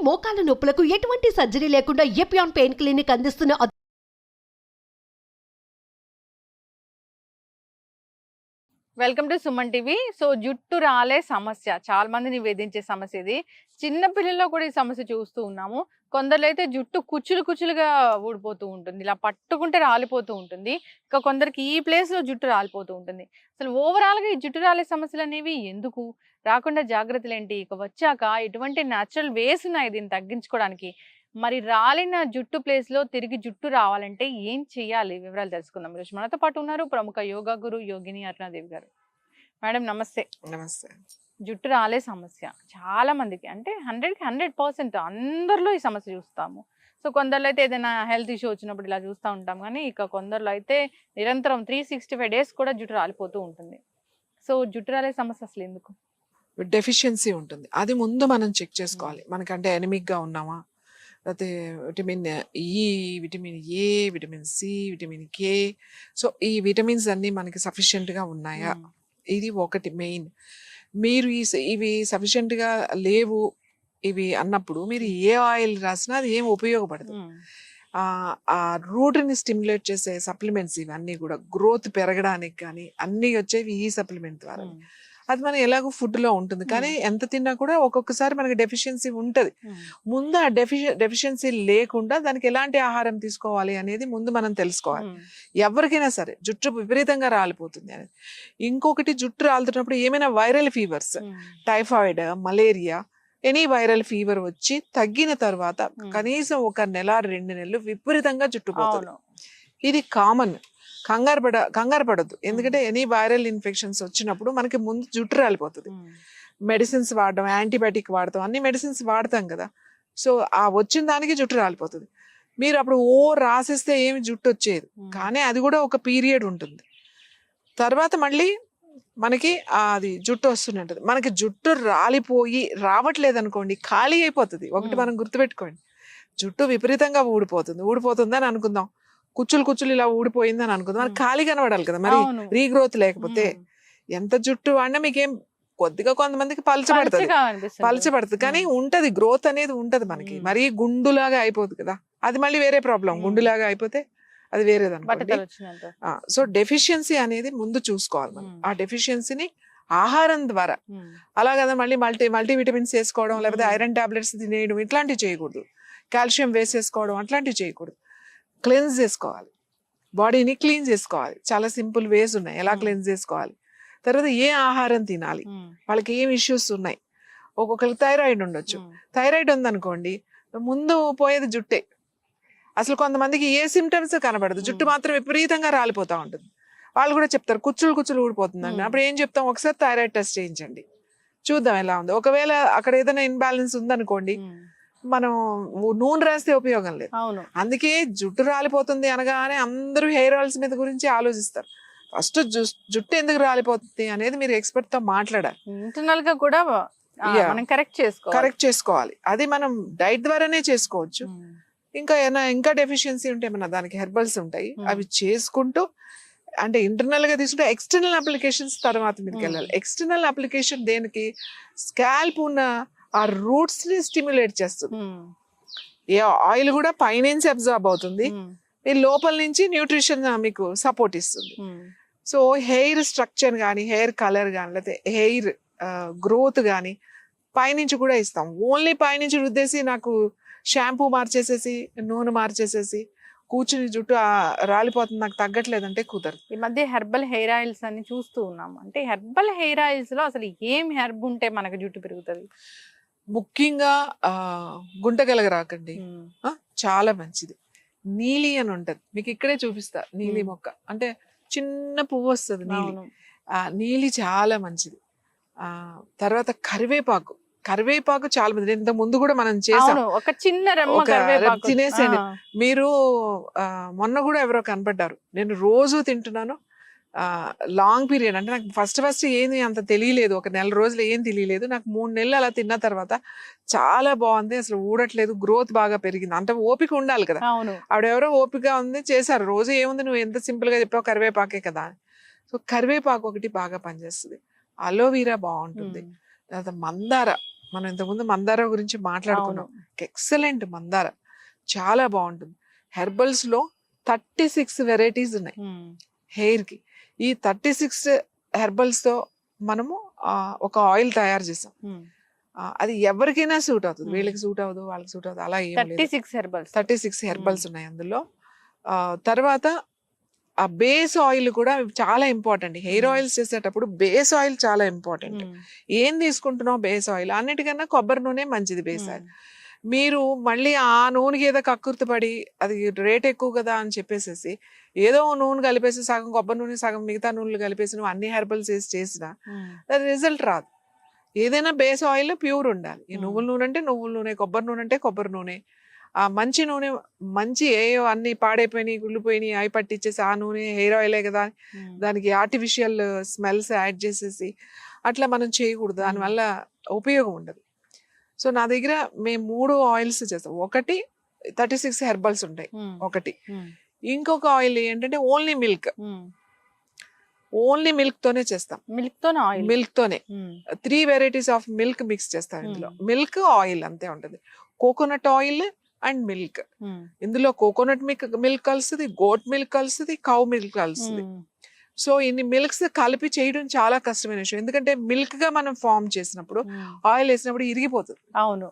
మోకాల నొప్పులకు ఎటువంటి సర్జరీ లేకుండా ఎపియాన్ పెయిన్ క్లినిక్ అందిస్తున్న welcome to Suman TV. So జుట్టు రాలే సమస్య చాలా మందిని వేధించే సమస్య ఇది. చిన్న పిల్లల్లో కూడా ఈ సమస్య చూస్తూ ఉన్నాము. కొందరు అయితే జుట్టు కుచ్చులుగా ఊడిపోతూ ఉంటుంది, ఇలా పట్టుకుంటే రాలిపోతూ ఉంటుంది. ఇంకా కొందరికి ఈ ప్లేస్ లో జుట్టు రాలిపోతూ ఉంటుంది. అసలు ఓవరాల్ గా ఈ జుట్టు రాలే సమస్యలు అనేవి ఎందుకు రాకుండా జాగ్రత్తలు ఏంటి, ఇక వచ్చాక ఎటువంటి న్యాచురల్ వేస్ ఉన్నాయి దీన్ని తగ్గించుకోవడానికి? మరి రాలిన జుట్టు ప్లేస్ లో తిరిగి జుట్టు రావాలంటే ఏం చేయాలి, వివరాలు తెలుసుకుందాం. ఈరోజు మనతో పాటు ఉన్నారు ప్రముఖ యోగా గురు యోగిని అరుణాదేవి గారు. మేడం నమస్తే. నమస్తే. జుట్టు రాలే సమస్య చాలా మందికి, అంటే 100% అందరిలో ఈ సమస్య చూస్తాము. సో కొందరిలో అయితే ఏదైనా హెల్త్ ఇష్యూ వచ్చినప్పుడు ఇలా చూస్తూ ఉంటాం, కానీ ఇక కొందరిలో అయితే నిరంతరం 365 days కూడా జుట్టు రాలిపోతూ ఉంటుంది. సో జుట్టు రాలే సమస్య అసలు ఎందుకు? డెఫిషియన్సీ ఉంటుంది, అది ముందు మనం చెక్ చేసుకోవాలి. మనకంటే ఎనిమిక్ గా ఉన్నామా, లేకపోతే vitamin E, vitamin A, vitamin C, vitamin K, so ఈ విటమిన్స్ అన్నీ మనకి సఫిషియెంట్గా ఉన్నాయా, ఇది ఒకటి మెయిన్. మీరు ఇవి సఫిషియెంట్గా లేవు ఇవి అన్నప్పుడు మీరు ఏ ఆయిల్ రాసినా అది ఏం ఉపయోగపడదు. ఆ రూట్ని స్టిమ్యులేట్ చేసే సప్లిమెంట్స్ ఇవన్నీ కూడా గ్రోత్ పెరగడానికి కానీ అన్నీ వచ్చేవి ఈ సప్లిమెంట్ ద్వారా. అది మనం ఎలాగో ఫుడ్లో ఉంటుంది, కానీ ఎంత తిన్నా కూడా ఒక్కొక్కసారి మనకి డెఫిషియన్సీ ఉంటుంది. ముందు ఆ డెఫిషియన్సీ లేకుండా దానికి ఎలాంటి ఆహారం తీసుకోవాలి అనేది ముందు మనం తెలుసుకోవాలి. ఎవరికైనా సరే జుట్టు విపరీతంగా రాలిపోతుంది అనేది. ఇంకొకటి, జుట్టు రాలుతున్నప్పుడు ఏమైనా viral fevers, typhoid, malaria, any viral fever వచ్చి తగ్గిన తర్వాత కనీసం 1 నెల 2 నెలలు విపరీతంగా జుట్టు పోతుంది. ఇది కామన్. కంగారు పడద్దు, ఎందుకంటే ఎనీ వైరల్ ఇన్ఫెక్షన్స్ వచ్చినప్పుడు మనకి ముందు జుట్టు రాలిపోతుంది. మెడిసిన్స్ వాడడం, యాంటీబయాటిక్ వాడతాం, అన్ని మెడిసిన్స్ వాడతాం కదా. సో ఆ వచ్చిన దానికి జుట్టు రాలిపోతుంది. మీరు అప్పుడు రాసిస్తే ఏమి జుట్టు వచ్చేది, కానీ అది కూడా ఒక పీరియడ్ ఉంటుంది. తర్వాత మళ్ళీ మనకి అది జుట్టు వస్తూనే ఉంటుంది. మనకి జుట్టు రాలిపోయి రావట్లేదు అనుకోండి, ఖాళీ అయిపోతుంది. ఒకటి మనం గుర్తుపెట్టుకోండి, జుట్టు విపరీతంగా ఊడిపోతుంది అని అనుకుందాం, కుచ్చులు ఇలా ఊడిపోయిందని అనుకుందాం, మనకి ఖాళీ కనబడాలి కదా. మరి రీగ్రోత్ లేకపోతే ఎంత జుట్టు వాడినా మీకేం, కొద్దిగా కొంతమందికి పలచబడుతుంది కానీ ఉంటది, గ్రోత్ అనేది ఉంటది మనకి. మరీ గుండులాగా అయిపోదు కదా, అది మళ్ళీ వేరే ప్రాబ్లం. గుండులాగా అయిపోతే అది వేరేదనుకోండి. సో డెఫిషియన్సీ అనేది ముందు చూసుకోవాలి మనం. ఆ డెఫిషియన్సీని ఆహారం ద్వారా, అలా కదా మళ్ళీ మల్టీవిటమిన్స్ వేసుకోవడం, లేకపోతే ఐరన్ టాబ్లెట్స్ తినేయడం, ఇట్లాంటివి చేయకూడదు. కాల్షియం వేసేసుకోవడం అట్లాంటివి చేయకూడదు. క్లెన్స్ చేసుకోవాలి, బాడీని క్లీన్ చేసుకోవాలి. చాలా సింపుల్ వేస్ ఉన్నాయి ఎలా క్లెన్స్ చేసుకోవాలి. తర్వాత ఏ ఆహారం తినాలి, వాళ్ళకి ఏం ఇష్యూస్ ఉన్నాయి. ఒక్కొక్కరికి థైరాయిడ్ ఉండొచ్చు. థైరాయిడ్ ఉందనుకోండి, ముందు పోయేది జుట్టే. అసలు కొంతమందికి ఏ సిమ్టమ్స్ కనబడదు, జుట్టు మాత్రం విపరీతంగా రాలిపోతూ ఉంటుంది. వాళ్ళు కూడా చెప్తారు కుచ్చులు ఊడిపోతుందండి. అప్పుడు ఏం చెప్తాం, ఒకసారి థైరాయిడ్ టెస్ట్ చేయించండి, చూద్దాం ఎలా ఉంది. ఒకవేళ అక్కడ ఏదైనా ఇన్బ్యాలెన్స్ ఉందనుకోండి, మనం నూనె రాస్తే ఉపయోగం లేదు. అందుకే జుట్టు రాలిపోతుంది అనగానే అందరూ హెయిర్ ఆయిల్స్ మీద గురించి ఆలోచిస్తారు. ఫస్ట్ జుట్టు ఎందుకు రాలిపోతుంది అనేది మీరు ఎక్స్పర్ట్ తో మాట్లాడాలి. ఇంటర్నల్ గా కూడా కరెక్ట్ చేసుకోవాలి. అది మనం డైట్ ద్వారానే చేసుకోవచ్చు. ఇంకా డెఫిషియన్సీ ఉంటే మన దానికి హెర్బల్స్ ఉంటాయి, అవి చేసుకుంటూ, అంటే ఇంటర్నల్ గా తీసుకుంటే ఎక్స్టర్నల్ అప్లికేషన్స్ తర్వాత మీదకి వెళ్ళాలి. ఎక్స్టర్నల్ అప్లికేషన్ దేనికి, స్కాల్ప్ ఉన్న ఆ రూట్స్ ని స్టిమ్యులేట్ చేస్తుంది. ఏ ఆయిల్ కూడా పైనుంచి అబ్జార్బ్ అవుతుంది, మీ లోపల నుంచి న్యూట్రిషన్ మీకు సపోర్ట్ ఇస్తుంది. సో హెయిర్ స్ట్రక్చర్ కానీ, హెయిర్ కలర్ కానీ, లేకపోతే హెయిర్ గ్రోత్ కానీ పైనుంచి కూడా ఇస్తాం. ఓన్లీ పైనుంచి రుద్దేసి నాకు షాంపూ మార్చేసేసి నూనె మార్చేసేసి కూర్చుని జుట్టు రాలిపోతుంది నాకు తగ్గట్లేదంటే కుదరదు. ఈ మధ్య హెర్బల్ హెయిర్ ఆయిల్స్ అని చూస్తూ ఉన్నాము. అంటే హెర్బల్ హెయిర్ ఆయిల్స్ లో అసలు ఏం హెర్బ్ ఉంటే మనకు జుట్టు పెరుగుతుంది? ముఖ్యంగా గుంటగలగ రాకండి, చాలా మంచిది. నీలి అని ఉంటది, మీకు ఇక్కడే చూపిస్తా. నీలి మొక్క అంటే చిన్న పువ్వు వస్తుంది, నీలి చాలా మంచిది. తర్వాత కరివేపాకు చాలా మంది, ఇంత ముందు కూడా మనం చేసాం, ఒక చిన్న తినేసేయండి. మీరు మొన్న కూడా ఎవరో కనపడ్డారు, నేను రోజు తింటున్నాను. లాంగ్ పీరియడ్, అంటే నాకు ఫస్ట్ ఏంది అంత తెలియలేదు, 1 నెల రోజులు ఏం తెలియలేదు. నాకు 3 నెలలు అలా తిన్న తర్వాత చాలా బాగుంది, అసలు ఊడట్లేదు, గ్రోత్ బాగా పెరిగింది. అంటే ఓపిక ఉండాలి కదా. ఆవిడెవరో ఓపిక ఉంది, చేశారు. రోజు ఏముంది, నువ్వు ఎంత సింపుల్ గా చెప్పావు, కరివేపాకే కదా. సో కరివేపాకు ఒకటి బాగా పనిచేస్తుంది. అలోవీరా బాగుంటుంది. తర్వాత మందార, మనం ఇంతకుముందు మందార గురించి మాట్లాడుకున్నాం, ఎక్సలెంట్ మందార, చాలా బాగుంటుంది. హెర్బల్స్ లో 36 వెరైటీస్ ఉన్నాయి హెయిర్ కి. ఈ 36 హెర్బల్స్ తో మనము ఒక ఆయిల్ తయారు చేసాం. అది ఎవరికైనా సూట్ అవుతుంది, వీళ్ళకి సూట్ అవ్వదు వాళ్ళకి సూట్ అవ్వదు అలా ఏం లేదు. 36 హెర్బల్స్ ఉన్నాయి అందులో. తర్వాత ఆ బేస్ ఆయిల్ కూడా చాలా ఇంపార్టెంట్. హెయిర్ ఆయిల్స్ చేసేటప్పుడు బేస్ ఆయిల్ చాలా ఇంపార్టెంట్. ఏం తీసుకుంటున్నావు బేస్ ఆయిల్, అన్నిటికన్నా కొబ్బరి నూనె మంచిది బేస్ ఆయిల్. మీరు మళ్ళీ ఆ నూనెకి ఏదో కక్కుర్తిపడి అది రేట్ ఎక్కువ కదా అని చెప్పేసేసి ఏదో నూనె కలిపేసి సగం కొబ్బరి నూనె సగం మిగతా నూనెలు కలిపేసి నువ్వు అన్ని హెర్బల్స్ వేసి చేసినా రిజల్ట్ రాదు. ఏదైనా బేస్ ఆయిల్ ప్యూర్ ఉండాలి. ఈ నువ్వుల నూనె అంటే నువ్వుల నూనె, కొబ్బరి నూనె అంటే కొబ్బరి నూనె. ఆ మంచి నూనె, మంచి ఏయో అన్ని పాడైపోయినాయి గుళ్ళిపోయినాయి అవి పట్టించేసి ఆ నూనె హెయిర్ ఆయిలే కదా దానికి ఆర్టిఫిషియల్ స్మెల్స్ యాడ్ చేసేసి అట్లా మనం చేయకూడదు, దానివల్ల ఉపయోగం ఉండదు. సో నా దగ్గర మేము 3 ఆయిల్స్ చేస్తాం. ఒకటి 36 హెర్బల్స్ ఉంటాయి ఒకటి. ఇంకొక ఆయిల్ ఏంటంటే ఓన్లీ మిల్క్, ఓన్లీ మిల్క్ తోనే చేస్తాం. మిల్క్ తోనే 3 వెరైటీస్ ఆఫ్ మిల్క్ మిక్స్ చేస్తాం ఇందులో. మిల్క్ ఆయిల్ అంతే ఉంటుంది. Coconut oil and milk. ఇందులో కోకోనట్ మిల్క్ కలుస్తుంది, గోట్ మిల్క్ కలుస్తుంది, కౌ మిల్క్ కలుస్తుంది. సో ఇన్ని మిల్క్స్ కలిపి చేయడం చాలా కష్టమైన విషయం. ఎందుకంటే మిల్క్ గా మనం ఫామ్ చేసినప్పుడు ఆయిల్ వేసినప్పుడు ఇరిగిపోతుంది. అవును,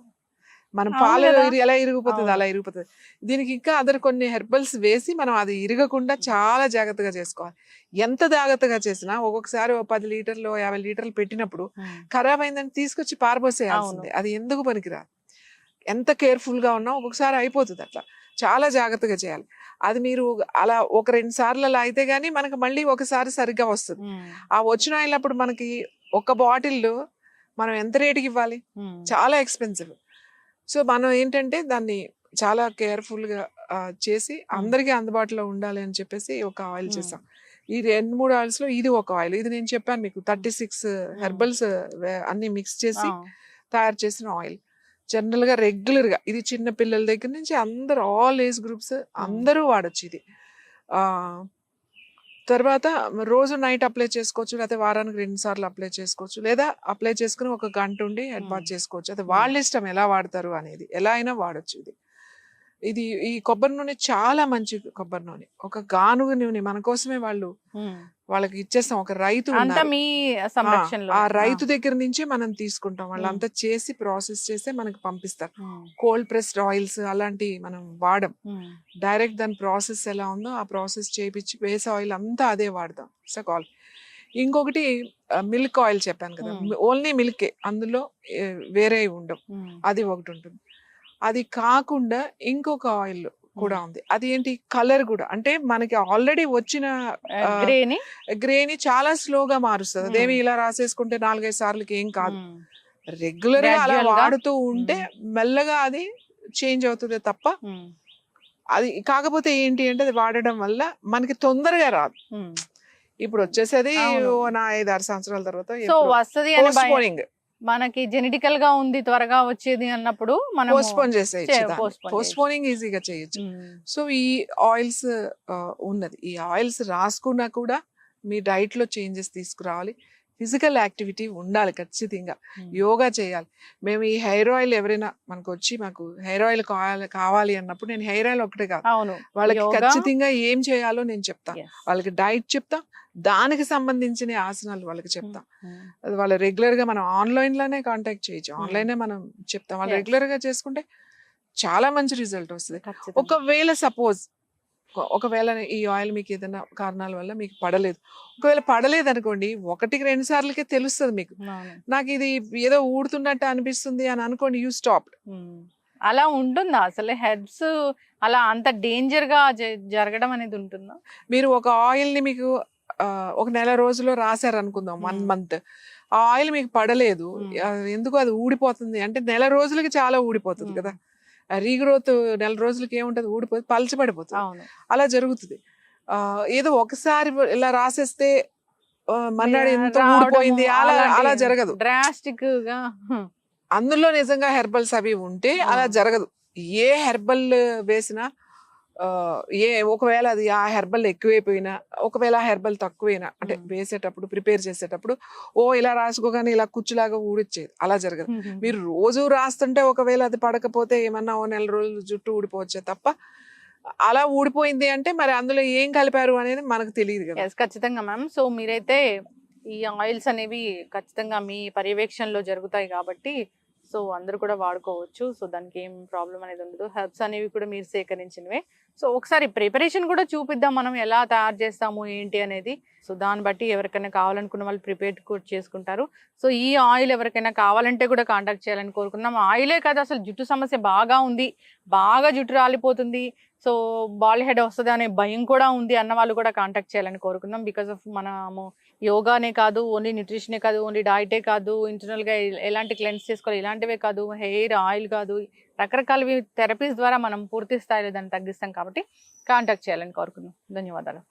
మనం పాలు ఎలా ఇరిగిపోతుంది అలా ఇరిగిపోతుంది. దీనికి ఇంకా అదర్ కొన్ని హెర్బల్స్ వేసి మనం అది ఇరగకుండా చాలా జాగ్రత్తగా చేసుకోవాలి. ఎంత జాగ్రత్తగా చేసినా ఒక్కొక్కసారి 10 లీటర్లు 50 లీటర్లు పెట్టినప్పుడు ఖరాబ్ అయిందని తీసుకొచ్చి పారబోసేయాల్సిందే. అది ఎందుకు పనికిరాదు. ఎంత కేర్ఫుల్ గా ఉన్నా ఒక్కొక్కసారి అయిపోతుంది. అట్లా చాలా జాగ్రత్తగా చేయాలి. అది మీరు అలా 1-2 సార్లు అలా అయితే గానీ మనకి మళ్ళీ ఒకసారి సరిగ్గా వస్తుంది. ఆ వచ్చిన ఆయిల్ అప్పుడు మనకి ఒక బాటిల్ మనం ఎంత రేటుకి ఇవ్వాలి, చాలా ఎక్స్పెన్సివ్. సో మనం ఏంటంటే దాన్ని చాలా కేర్ఫుల్ గా చేసి అందరికీ అందుబాటులో ఉండాలి అని చెప్పేసి ఒక ఆయిల్ చేసాం. ఈ 2-3 ఆయిల్స్ లో ఇది ఒక ఆయిల్. ఇది నేను చెప్పాను మీకు 36 హెర్బల్స్ అన్ని మిక్స్ చేసి తయారు చేసిన ఆయిల్. జనరల్ గా రెగ్యులర్ గా ఇది చిన్న పిల్లల దగ్గర నుంచి అందరు ఆల్ ఏజ్ గ్రూప్స్ అందరూ వాడచ్చు ఇది. తర్వాత రోజు నైట్ అప్లై చేసుకోవచ్చు, లేకపోతే వారానికి 2 సార్లు అప్లై చేసుకోవచ్చు, లేదా అప్లై చేసుకుని 1 గంట ఉండి హెడ్ బాత్ చేసుకోవచ్చు. అది వాళ్ళ ఇష్టం ఎలా వాడతారు అనేది, ఎలా అయినా వాడచ్చు. ఇది ఈ కొబ్బరి నూనె చాలా మంచి కొబ్బరి నూనె. ఒక గానుగ నూనె మన కోసమే వాళ్ళకి ఇచ్చేస్తాం. ఒక రైతు ఆ రైతు దగ్గర నుంచి మనం తీసుకుంటాం. వాళ్ళంతా చేసి ప్రాసెస్ చేసి మనకి పంపిస్తారు. కోల్డ్ ప్రెస్డ్ ఆయిల్స్ అలాంటివి మనం వాడం. డైరెక్ట్ దాని ప్రాసెస్ ఎలా ఉందో ఆ ప్రాసెస్ చేయించి బేస్ ఆయిల్ అంతా అదే వాడతాం. సకాల్ ఇంకొకటి మిల్క్ ఆయిల్ చెప్పాను కదా, ఓన్లీ మిల్కే, అందులో వేరే ఉండవు. అది ఒకటి ఉంటుంది. అది కాకుండా ఇంకొక ఆయిల్ కూడా ఉంది. అది ఏంటి, కలర్ కూడా. అంటే మనకి ఆల్రెడీ వచ్చిన గ్రేని చాలా స్లోగా మారుస్తుంది. అదేమి ఇలా రాసేసుకుంటే 4-5 సార్లకి ఏం కాదు. రెగ్యులర్ గా అలా వాడుతూ ఉంటే మెల్లగా అది చేంజ్ అవుతుంది తప్ప అది. కాకపోతే ఏంటి అంటే అది వాడడం వల్ల మనకి తొందరగా రాదు. ఇప్పుడు వచ్చేసేది నా 5-6 సంవత్సరాల తర్వాత పోస్ట్పోనింగ్. మనకి జెనెటికల్ గా ఉంది త్వరగా వచ్చేది అన్నప్పుడు మనం పోస్ట్పోనింగ్ ఈజీగా చేయొచ్చు. సో ఈ ఆయిల్స్ ఉన్నది. ఈ ఆయిల్స్ రాసుకున్నా కూడా మీ డైట్ లో చేంజెస్ తీసుకురావాలి. ఫిజికల్ యాక్టివిటీ ఉండాలి ఖచ్చితంగా. యోగా చేయాలి. మేము ఈ హెయిర్ ఆయిల్ ఎవరైనా మనకు వచ్చి మాకు హెయిర్ ఆయిల్ కావాలి అన్నప్పుడు నేను హెయిర్ ఆయిల్ ఒకటే కాదు, వాళ్ళకి ఖచ్చితంగా ఏం చేయాలో నేను చెప్తా. వాళ్ళకి డైట్ చెప్తా, దానికి సంబంధించిన ఆసనాలు వాళ్ళకి చెప్తాం. అది వాళ్ళు రెగ్యులర్ గా మనం ఆన్లైన్ లోనే కాంటాక్ట్ చేయొచ్చు. ఆన్లైన్ మనం చెప్తాం. వాళ్ళు రెగ్యులర్ గా చేసుకుంటే చాలా మంచి రిజల్ట్ వస్తుంది. ఒకవేళ ఈ ఆయిల్ మీకు ఏదైనా కారణాల వల్ల మీకు పడలేదు, ఒకవేళ పడలేదు అనుకోండి, 1-2 సార్లకే తెలుస్తుంది మీకు. నాకు ఇది ఏదో ఊడుతున్నట్టు అనిపిస్తుంది అని అనుకోండి, యూ స్టాప్. అలా ఉంటుందా అసలు? హెర్బ్స్ అలా అంత డేంజర్ గా జరగడం అనేది ఉంటుందా? మీరు ఒక ఆయిల్ ని మీకు ఒక నెల రోజుల్లో రాశారు అనుకుందాం, 1 మంత్, ఆ ఆయిల్ మీకు పడలేదు, ఎందుకు అది ఊడిపోతుంది అంటే నెల రోజులకి చాలా ఊడిపోతుంది కదా. రీగ్రోత్ నెల రోజులకి ఏముంటది, ఊడిపోతుంది, పలచబడిపోతుంది. అలా జరుగుతుంది. ఏదో ఒకసారి ఇలా రాసేస్తే మన్నాడు ఎంత ఊడిపోయింది అలా జరగదు. డ్రాస్టిక్ గా అందులో నిజంగా హెర్బల్స్ అవి ఉంటే అలా జరగదు. ఏ హెర్బల్ వేసినా ఒకవేళ అది ఆ హెర్బల్ ఎక్కువైపోయినా, ఒకవేళ ఆ హెర్బల్ తక్కువైనా, అంటే వేసేటప్పుడు ప్రిపేర్ చేసేటప్పుడు ఇలా రాసుకోగానే ఇలా కుచ్చులాగా ఊడిచ్చేది, అలా జరగదు. మీరు రోజు రాస్తుంటే ఒకవేళ అది పడకపోతే ఏమన్నా నెల రోజులు జుట్టు ఊడిపోవచ్చే తప్ప, అలా ఊడిపోయింది అంటే మరి అందులో ఏం కలిపారు అనేది మనకు తెలియదు కదా. ఖచ్చితంగా మ్యామ్. సో మీరైతే ఈ ఆయిల్స్ అనేవి ఖచ్చితంగా మీ పర్యవేక్షణలో జరుగుతాయి కాబట్టి సో అందరూ కూడా వాడుకోవచ్చు. సో దానికి ఏం ప్రాబ్లం అనేది ఉండదు. హెర్బ్స్ అనేవి కూడా మీరు సేకరించినవే. సో ఒకసారి ప్రిపరేషన్ కూడా చూపిద్దాం, మనం ఎలా తయారు చేస్తాము ఏంటి అనేది. సో దాన్ని బట్టి ఎవరికైనా కావాలనుకున్న వాళ్ళు ప్రిపేర్ కూడా చేసుకుంటారు. సో ఈ ఆయిల్ ఎవరికైనా కావాలంటే కూడా కాంటాక్ట్ చేయాలని కోరుకున్నాం. ఆయిలే కాదు, అసలు జుట్టు సమస్య బాగా ఉంది, బాగా జుట్టు రాలిపోతుంది, సో బాల్ హెడ్ వస్తుంది అనే భయం కూడా ఉంది అన్న వాళ్ళు కూడా కాంటాక్ట్ చేయాలని కోరుకుందాం. బికాస్ ఆఫ్ మనము యోగానే కాదు, ఓన్లీ న్యూట్రిషనే కాదు, ఓన్లీ డైటే కాదు, ఇంటర్నల్గా ఎలాంటి క్లెన్స్ చేసుకోవాలి ఇలాంటివే కాదు, హెయిర్ ఆయిల్ కాదు, రకరకాల థెరపీస్ ద్వారా మనం పూర్తి స్థాయిలో దాన్ని తగ్గిస్తాం కాబట్టి కాంటాక్ట్ చేయాలని కోరుకుందాం. ధన్యవాదాలు.